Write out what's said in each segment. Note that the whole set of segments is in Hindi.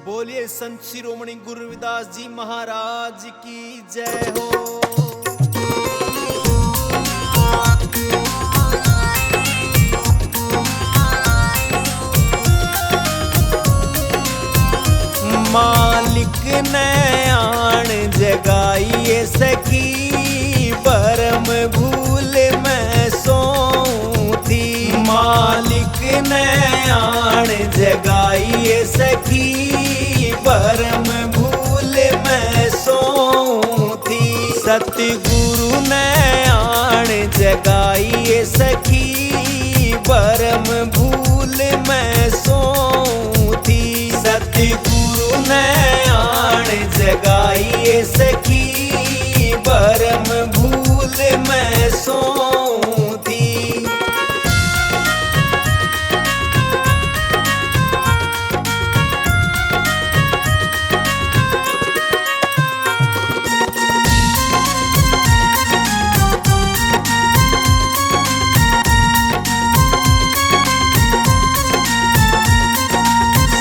बोलिए संत शिरोमणि गुरु रविदास जी महाराज की जय हो। मालिक ने आण जगाइए सखी परम भूल में सोऊं थी। मालिक ने आण जगाइए सखी परम भूल में सोऊं थी। सतगुरु ने आण जगाइए सखी परम भूल में सोऊं थी। सतगुरु ने आण जगाइए सखी परम भूल में सोऊं थी।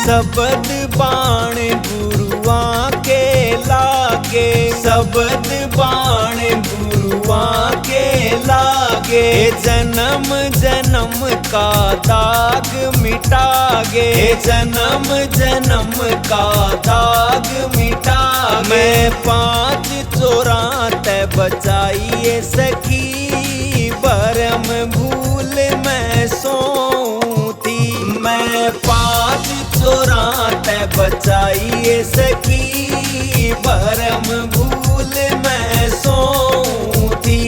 शब्द बाण गुरुआ के लागे, शब्द बाण गुरुआ के लागे। जन्म जन्म का दाग मिटागे, जन्म जन्म का दाग मिटागे। मैं 5 चौरात बचाइए सखी परम भूल में सोऊं थी। मैं 5 चौरात बचाइए सखी परम भूल में सोऊं थी।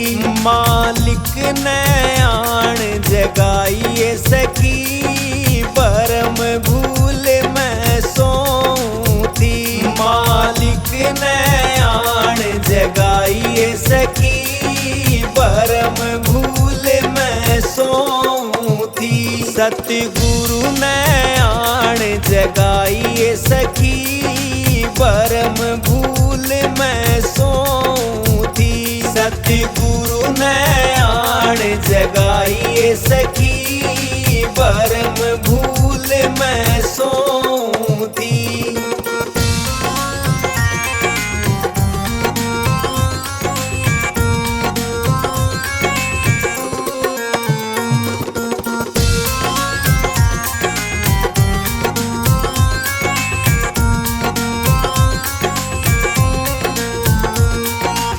मालिक ने आण जगाइए सखी परम भूल में सोऊं थी। मालिक ने आण जगाइए सखी परम भूल में सोऊं थी। सतगुरु ने आण जगाइए सखी परम भूल में सोऊं थी। सतगुरु ने आण जगाइए सखी परम भूल में सोऊं थी।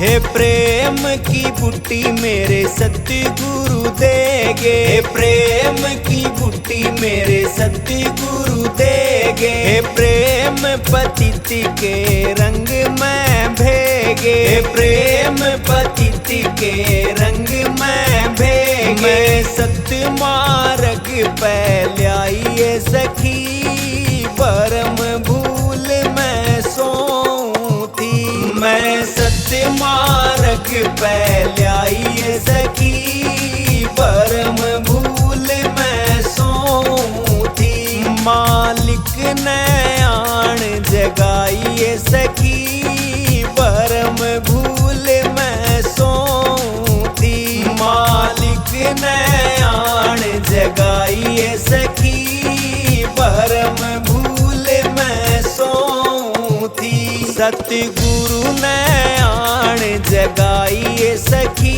हे प्रेम की बूटी मेरे सतगुरु देगे, प्रेम की बूटी मेरे सतगुरु देगे। प्रेम पतित के रंग में भेगे, प्रेम पतित के रंग में भेगे। मैं सत्य मार्ग पे ल्याइए सखी परम भूल में सोऊं थी। मैं सत्य मार्ग पे ल्याइए सखी परम भूल में सोऊं थी। मालिक ने आण जगाइए सखी परम भूल में सोऊं थी। मालिक ने आण जगाइए सखी परम भूल में सोऊं थी। सतगुरु ने आण जगाइए सखी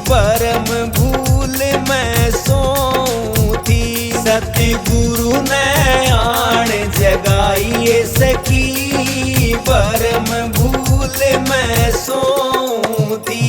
परम भूल में सोऊं थी। सतगुरु ने आण जगाइए सखी परम भूल में सोऊं थी।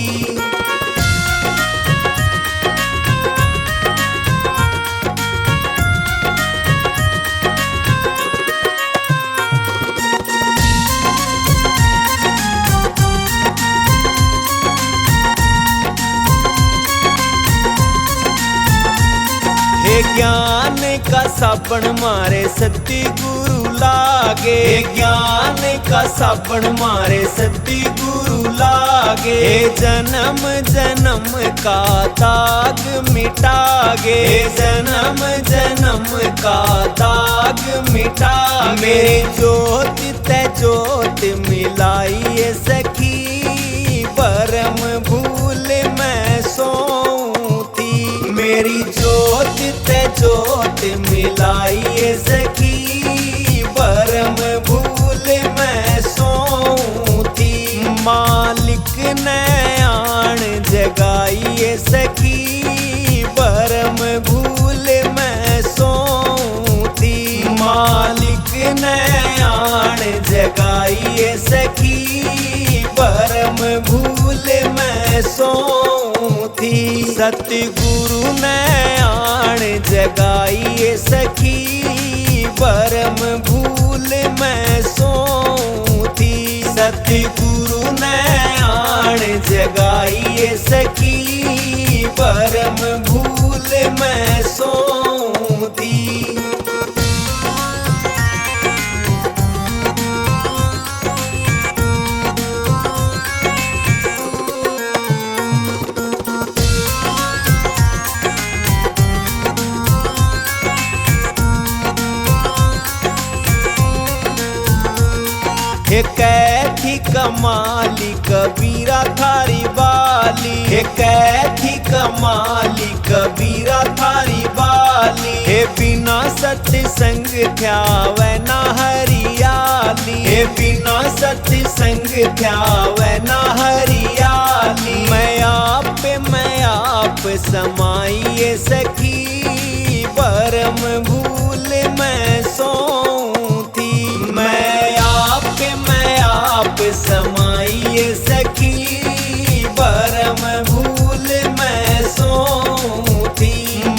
ज्ञान का साबण मारे सतगुरु लागे, ज्ञान का साबण मारे सतगुरु लागे। जन्म जन्म का दाग मिटागे, जन्म जन्म का दाग मिटा। मेरी जोत ते जोत मिलाइए सखी परम भूल में सोऊं थी। मेरी जोत ते जोत मिलाइए सखी परम सतगुरु ने आण जगाइए सखी बरम भूल मैं सोऊं थी। सतगुरु ने आण जगाइए सखी बरम भूल मैं सोऊं थी। हे कैथी कमाली कबीरा थारी बाली, हे कैथी कमाली कबीरा थारी बाली। हे बिना सत्संग थ्यावै ना हरियाली, हे बिना सत्संग थ्यावै ना हरियाली। मैं आप समाइए सखी बरम भूल मैं सोऊं थी। मैं आप समाइए सखी बरम भूल मैं सोऊं थी।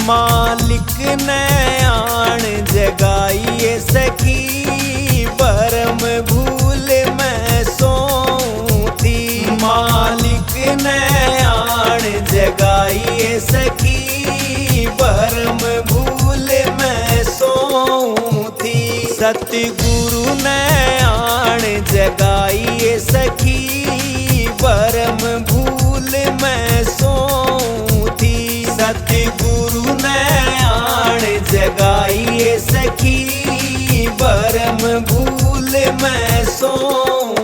मालिक ने आण जगाइए सखी बरम भूल मैं सोऊं थी। मालिक ने आण जगाइए सखी बरम भूल मैं सोऊं थी। सतगुरु ने आण जगाइए सखी बरम भूल मैं सोऊं थी। सतगुरु ने आण जगाइए सखी बरम भूल मैं सोऊं